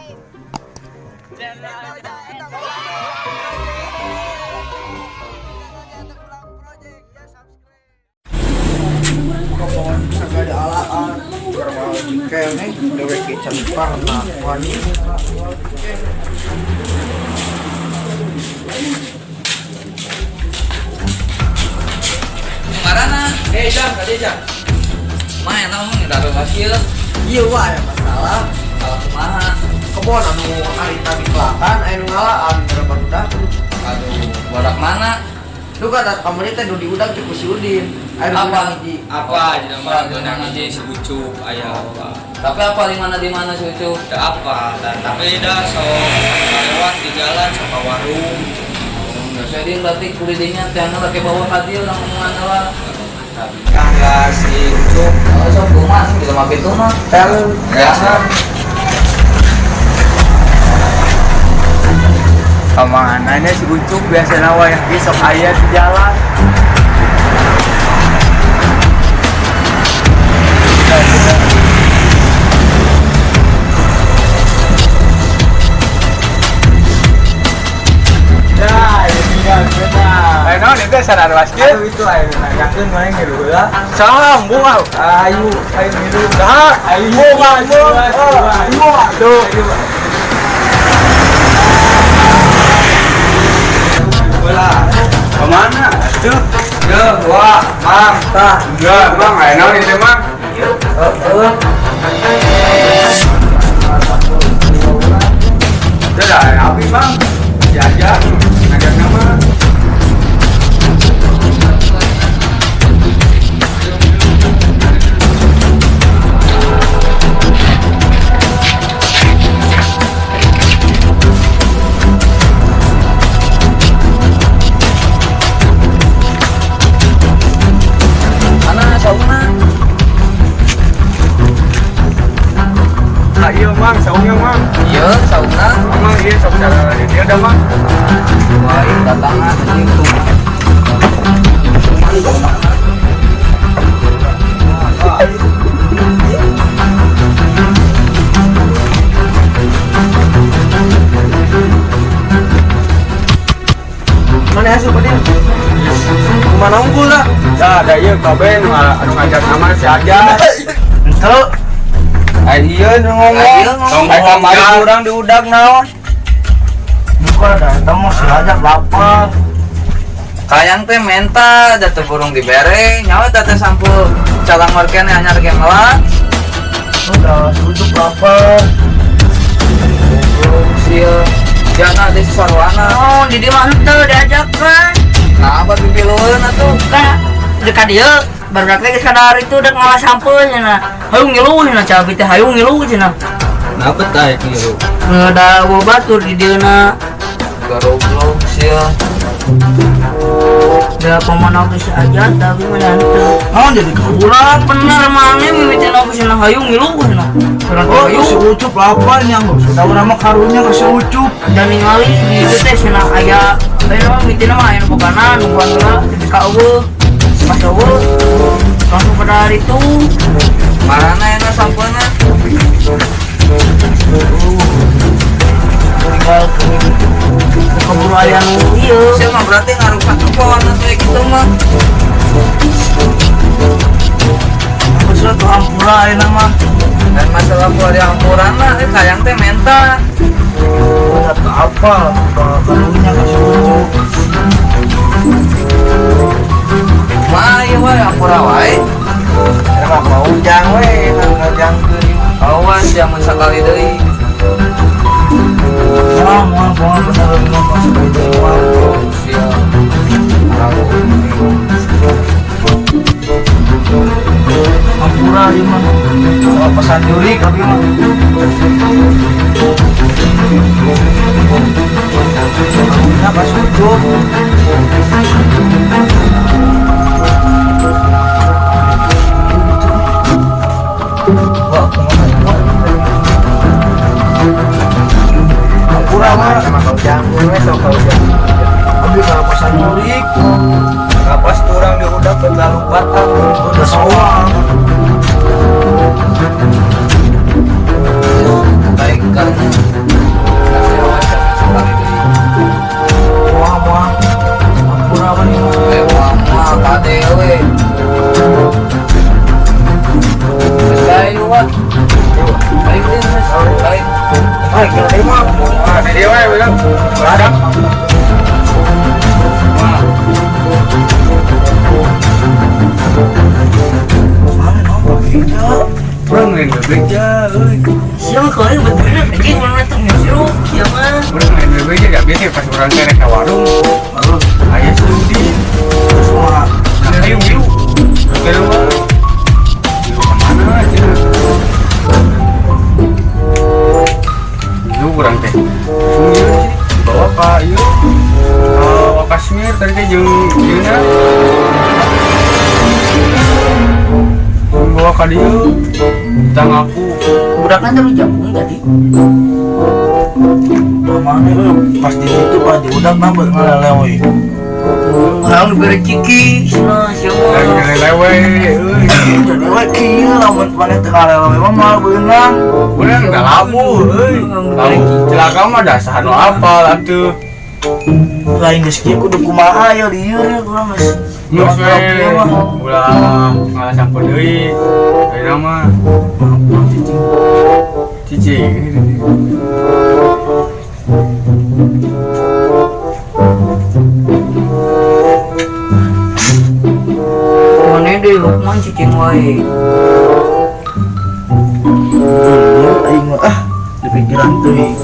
Segala alaan karena kayaknya dewek kecil parah wanita. Marana, jam, jam. Main namun nggak ada hasil. Iya wah ya masalah. Kalau kumaha, Kebon anu hari tadi kelatan, anu ngalaan berapa udah. aduh, bodak mana? Lu kata pemerintah nu diudang ke si Udin. Apa? Apa di nama gunang aja si Ucup ayah apa? Tapi apa di mana si Ucup? Tidak apa, tapi dah so lewat di jalan sama warung. Jadi berarti kulitnya tiangnya pakai bawa hadir orang omongan apa? Kagak si Ucup. Kalau sok rumah kita mampir tuh mah. Tel Biasa. Kemananya si Ucup biasa nawa yang besok ayah di jalan. Ayo itu sadar waskia. itu ayo yakin main gitu lah. Salam buah. Ayo milu. Dah, ayo maju. Ayo aduh. Bola. Kemana? Tuh. Yo, wah, mang, tah. Enggak, bang. Ayo itu bang. Udah dah, api bang. Jajan, ngajak nama. Mana sauna? Ayo bang, saungnya bang. Iya, sauna. Emang iya saudara dia ada bang. Wah, datangan itu. Mana asup dia? Mana unggul lah? Ya ada iya kabe anu ngajak nama si aja. Ente. Iya ngomong. Ayo kamari urang diudag naon. Bukan ada temu si aja lapar. Kayang teh menta jatuh burung dibere nyawa teh sampul calang markene anyar ge ngelat Udah sujuk lapar. sil jana di sarwana Oh, di mana tuh diajak kan? nah apa pipilueun atuh Kan dekat dia baru lagi sadar itu udah ngalah sampulnya nah. Hayung ngiluh nah cabai teh hayung ngiluh cenah. napa teh kieu Ada batur di dia na. garoblok sil Dia pemanah geus aja tapi mana teu. Oh jadi kurang. Bener mana mimitin aku cenah hayung ngiluh cenah. Kurang Oh hayung si Ucup lapar nyanggung. Sudah nama karunya ke si Ucup. dan ningali di itu teh cenah aya ayo mimitin mah aya bukanan bukan lah di ka eueuh. Pas eueuh langsung pada hari itu marana eta sampulna tinggal keburu aya nu ieu. sil mah berarti ngarusak pohon atuh kitu mah Maksudnya tuh ampura ayeuna mah. dan masalah keluarga ampuran mah kayang teh menta Lihat apa? Karunya ke si Ucup. mah ieu wae ampura wae Kenapa mau ujang we? Ngajang teuing. awas yang sakali deui Mau bener ngomong seperti itu. sil Ampura ieu mah. Kalau pesan juri kami mah. Karunya ke si Ucup. Wah, Ampura mah sama kau janggung we sok kau janggung. Abi kalau pesan juri Kapas urang diudag berlalu batang. udah soal. baik karena Ah, kira mah. Ah, tadi wae bilang. Beradab. Mana nomor kita? Urang main bebeja euy. Siapa kau yang betul aja mana tuh nyuruh siapa? Urang main bebeja gak biasa pas urang teh rek ka warung. Aya studi. Semua. Nah, ayo milu. Kedua. Milu kemana aja? Lu kurang teh. Bawa ka ieu. Ka Kashmir tadi teh jeung ieuna. Bawa ka dieu. Tang aku. Udah kan terus jambung tadi. Mana pas di situ pas di udah nambah ngalelewi. Orang beri ciki, sana siapa? Lagi lewe euy. Jadi we kieu lamun maneh teu ngalelewi mah moal beunang. Urang da labu euy. Labu celaka mah dasar nu apal atuh. Lain geus kieu kudu kumaha ya lieur ya kurang geus. Geus we ulah ngalasampeun deui. Ayeuna mah cicing. Mana deh Lukman cicing wae. Ya aing mah di pikiran teuing.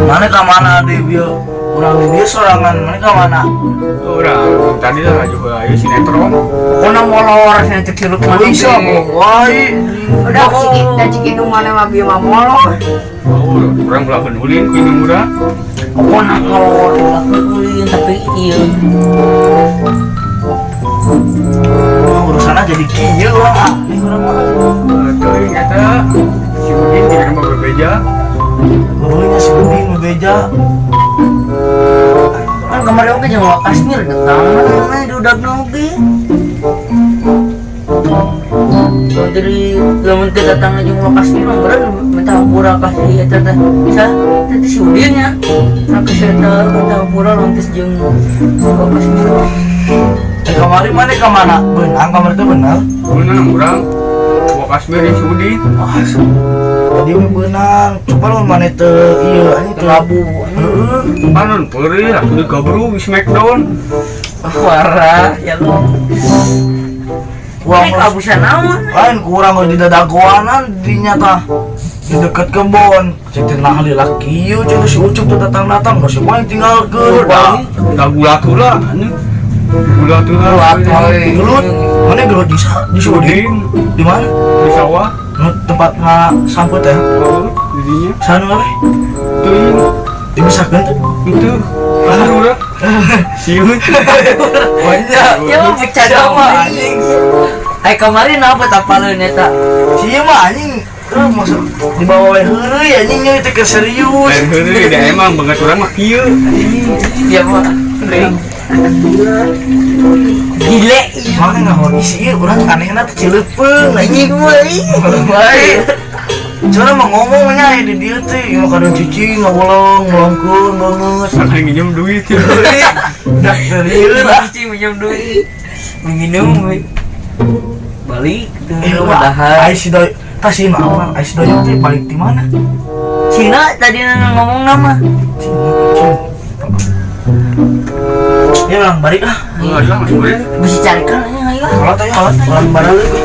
Mana ka mana deh bieu urang di dieu sorangan mana ka mana? Urang tadi lah juga aya sinetron. Kona molor sana ciki Lukman. Bisa wae. Udah ciki, dah ciki nu mana mah bieu mah molor. Oh, urang belakeun ulin ku indung urang. Kona molor ulin tapi iya. Urusanna jadi kieu urang urang mah. Teuing eta si Udin di rumah bebeja. Beunya si Udin bebeja. Kan kemarin oke jeung Kashmir datang mana di udagna oge. Dari lamun teu datang jeung Kashmir mah beureun minta hampura kasih eta teh. Sa teh si Udin nya. Aku eta minta hampura lantis jeung Kashmir. Kamari mana ka mana? Beunang kamari teh bener. Beunang urang bawa Kashmir di si Udin. Jadi beunang. Coba lamun mana teu ieu anjing teu labu. Panon peuri atuh digabru di Smackdown. Warah ya lo. Wah, kabusan naon? Lain kurang di dadagoanan di nyata di deket kebon. Cek teh nah lila kieu cenah si Ucup teh datang-datang masih main tinggalkeun. Da gula tuh lah anjing. Gula tuh lah. Gelut. Mana gelut di Si Udin di mana? di sawah. Nu tempat samput teh. Oh, didinya. Sana we. Teuing Dibisakeun teh. itu. Anu urang. Siut. Banyak. Ya mah bercanda mah anjing. Ai kemarin apa tapaleun eta? Si ieu mah anjing masuk dibawa we heureuy anjing nya teh serius. Lain heureuy da emang banget urang mah kieu. Ya mah. Gile. Mana ngahon si ieu urang anehna teh cileupeung anjing we. Bae. Soalnya mah ngomong nya di dieu teh ieu kadang cicing ngolong ngolongkeun banget. Sampai nginjem duit ya. Dah serius lah. Cici minjem duit. Minum we. Balik tuh Ai padahal. si doy, tas si naon? Ai si doy teh balik di mana? Cina tadi ngomong nama. Ya ulang balik ah. Enggak ada masih boleh. Bisa carikan aja ayo. Halat aja halat ulang barang lagi.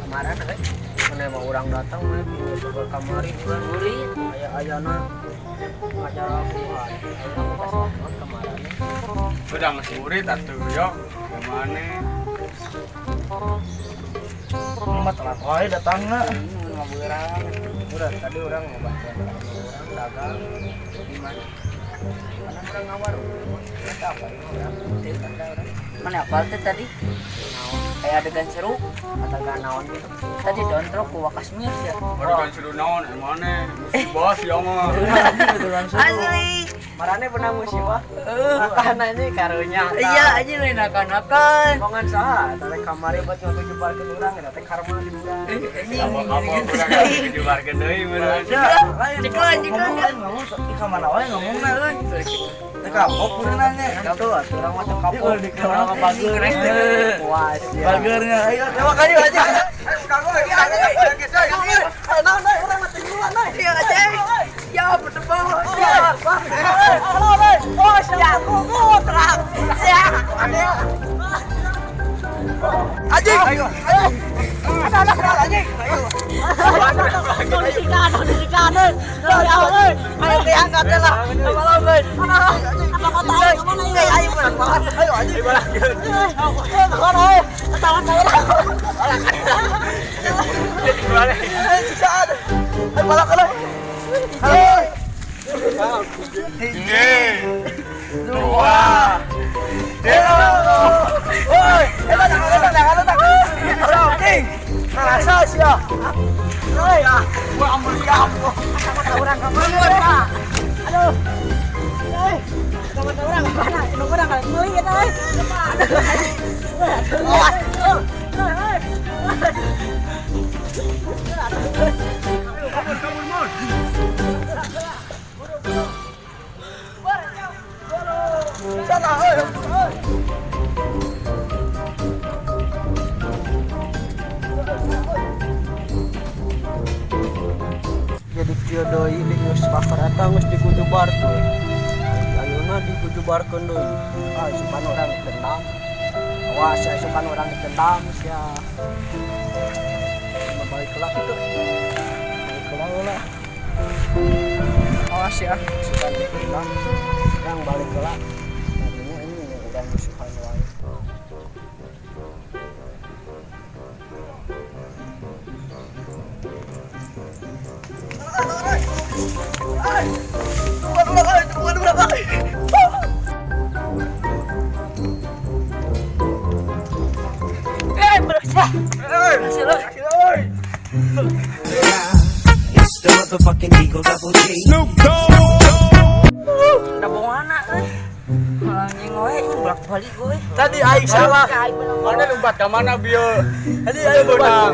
Kemarin kan mana mau orang datang mah ke kamari bulan buri ayana acara buat ayana mau kasih makan kemarin Udah masih murid atuh yo. Gimana? Mah telat wae datangna. ngaburang udah tadi orang mau bantu orang dagang gimana orang ngawar apa mana apa tadi kayak adegan seru atau gak naon gitu tadi dontrok ku Wakasmir ya Orang seru naon emane mesti bos ya mah. asli Marane pernah musibah. Makanannya karunya. iya aja lain akan Kongan saha, tadi kamari buat nyoba jebar ke urang, tadi karma di urang. Apa urang dijubarkeun deui meureun. Ceklan ngomong di kamar awalnya ngomong na euy. Teh kapok beunangnya. Tuh, urang mah teu kapok di urang bager. Puas ya. Bagernya ayo terima kasih aja. Kanggo lagi ada geus geus. Nah, urang mah teu nah. iya aja ya bertemu Oh, siap. Terang. Siap. Anjing. Ayo. Anjing. Ayo. Disikan. Ayo diangkat lah. Lama-lama. Apa kata ayo kemana ini? Ayo pulang. Ayo anjing. Tangan saya. Ayo balik kalau. Dua. Woi, jangan. Anjing. Rasa sia. Oi, gua ambil siap. Orang kemana? Aduh. Oi. Orang kemana? Orang kan meuli eta euy. Jadi video ini geus pakarata geus dikujubarkeun. Ayeuna dikujubarkeun deui. Ah, sukan orang dendam. Awas ya sukan orang dendam sia. Balik kelak itu. Balik kelak lah. Awas ya sukan dendam. Yang balik kelak. Ini udah musuhan wae. It's the motherfucking Eagle Double G. udah bawa anak anjing we bolak balik gue Tadi aing salah. Mana lompat ka mana bieu? Tadi aing benang.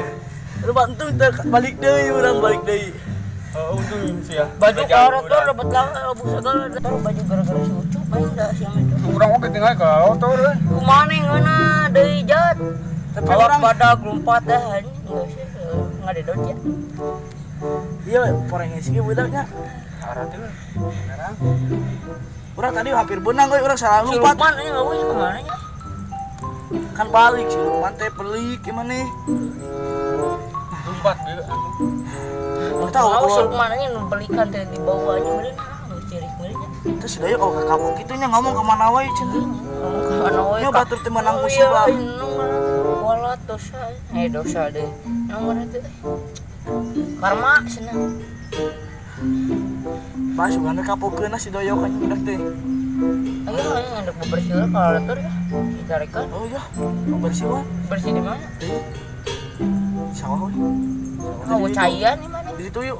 Lompat entu balik deui urang balik deui. Untung sih ya. baju orang tuh dapat lah segala taruh baju gara-gara si ucup main dah siang itu Urang oge tinggal ka motor. kumana ngana deui jat Tapi awak orang pada gelumpat dah anjing enggak sih enggak ada dot ya Iya, porengnya sih budaknya. Arah teh. Urang tadi hampir benang euy, urang salah si lompat. Lukman ini enggak boleh kemana nya Kan balik si Lukman teh pelik gimana? Lompat bieu. Enggak tahu si kalau Lukman ini membelikan teh di bawah aja meureun geus cirik meureun terus dia kalau ke kampung gitunya ngomong ke mana wae cenah. ngomong ke mana we Nya batur teh menang musibah. wala dosa dosa deh nomor itu karma senang Pas uganda kapokeun si doyo kan udah teh. ayo hendak bebersih lah kalau atur ya dicarikan Oh iya, bersih wae. bersih di mana Sawah we. mau cair nih mana Di situ yuk.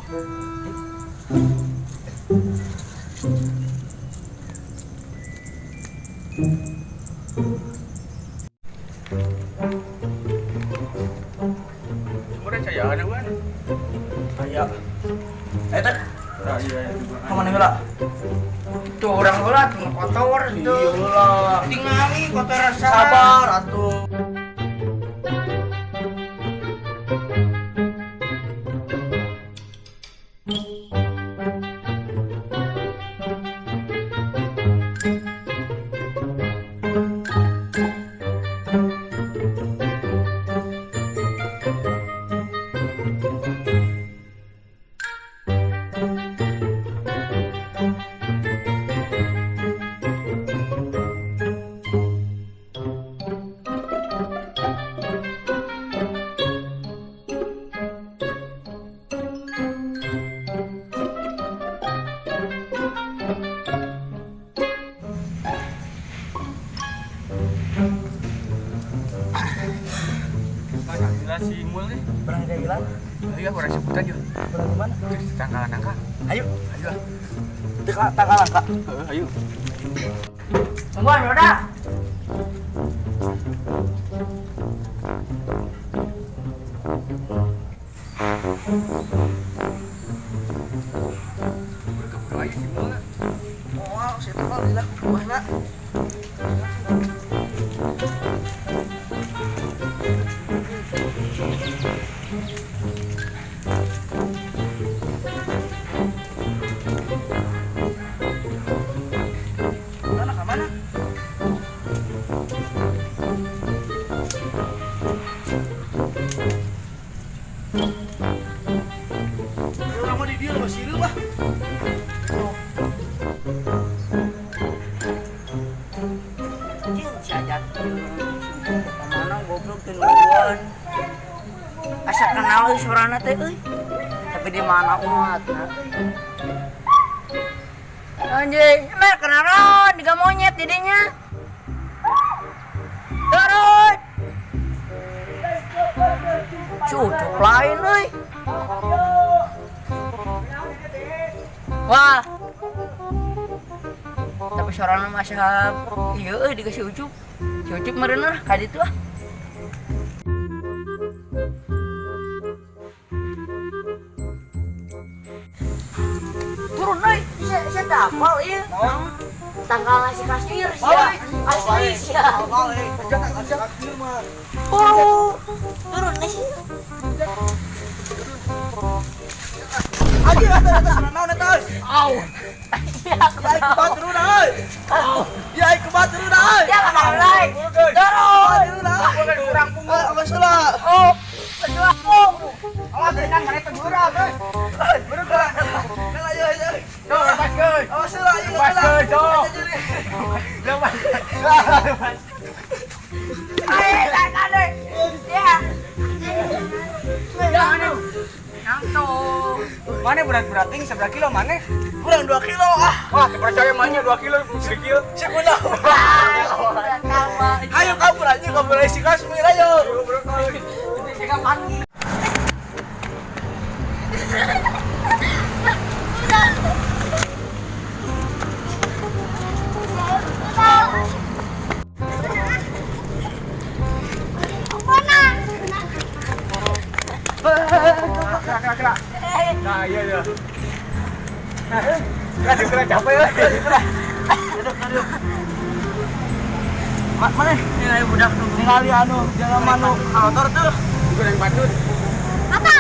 Murah caya ada kan? Aya. Eta Nah, iya. kemana heula? tuh orang heula cuma kotor itu Heula. tingali kotor Sabar atuh. si Mul nih. Berang jailan. Iya, orang sebutan juga. Berang di mana? Di tangkalan angka. Ayo. Ayo. Tanggal angka. Ayo. Tungguan udah. Berkeburu aja si Mul. Oh, saya tahu lihat mana. Mana ke mana? Orang mau di dia masih lu ah. Si Ajat. Kemana goblok tuluan. Asa kenal euy suarana teh euy. Tapi di mana umatna? Anjing, mer kenaron, diga monyet didinya. Turun. Cucuk lain euy. Wah. Tapi suarana masih iya euy dikasih ucup. Si ucup meureuneuh ka ditu ah. Turun euy, saya tapal ieu. Tanggal si kasir sia. Asli sia. Oh, turun nih. Aja atas naon eta euy. Au. Ya iku batu na euy. Ya iku batu na euy. Ya kenal lain. Turun. Kurang pungut masalah. Oh, berjuang. Awas dengan mana teguran euy. Bener kan? Nang ayo ayo. Tuh, lepas keun. Awas lah ayo. Lepas keun, Cok. Lepas. Ayo, tak ada. Ya. Ya, anu. Nangto. Mana berat-berating seberapa kilo mana? Kurang 2 kilo ah. Wah, percaya mana 2 kilo sedikit. Si kuno. Ayo kabur aja kabur si Kasmir ayo. Kera. Nah, iya iya. Kera capek ya. Mana? Ini budak tuh. Ningali anu jangan manu motor tuh. Bukan yang patut. Apa?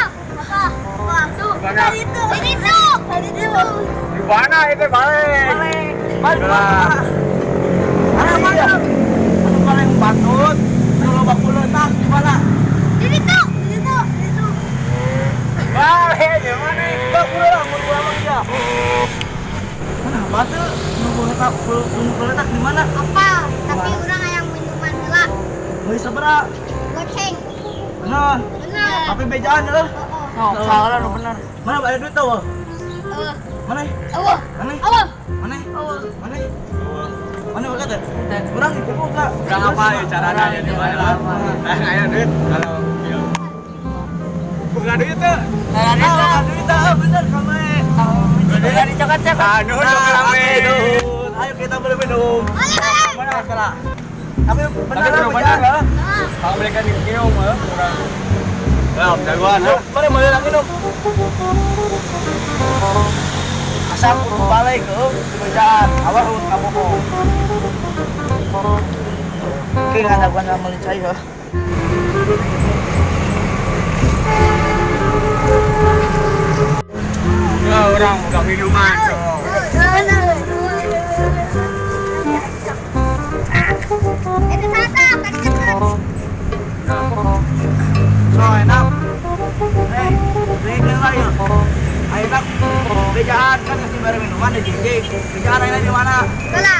Wah, tuh. Dari itu. Di mana itu balik? Balik mana? Mana mana? Anu paling patut. Kalau bakuleun tah di mana? Dari itu. Balik di mana? Bakuleun mun gua mah dia. Mana batu? Nunggu letak di mana? Apa? Tapi orang yang minuman heula. Beli sabaraha? Goceng. Bener. Bener. Tapi bejaan euy. Oh, salah lu bener. Mana bayar duit tuh? Mana? Awah. Mana? Awah. Mana? Mana? Mana kata? Kurang itu enggak. Berang apa ya caranya di mana? Nah, aya duit kalau iya. Bukan duit tuh. Duit bener kamu. Udah dicokot-cokot. Anu rame. Ayo kita beli minum. Boleh. Mana salah? Tapi benar Tapi benar. Kalau mereka di kieu mah kurang. Lah, jagoan. Mana beli lagi minum? Asal kudu balik ke bejaan. Awal urut kamu kok. Oke, ada gua melicai ya. Ya orang buka minuman. Itu tata, So enak. Beli lah ya. Ayo nak bejaan kan ngasih barang minuman di jinjing. Bejaan ayo di mana? Bola.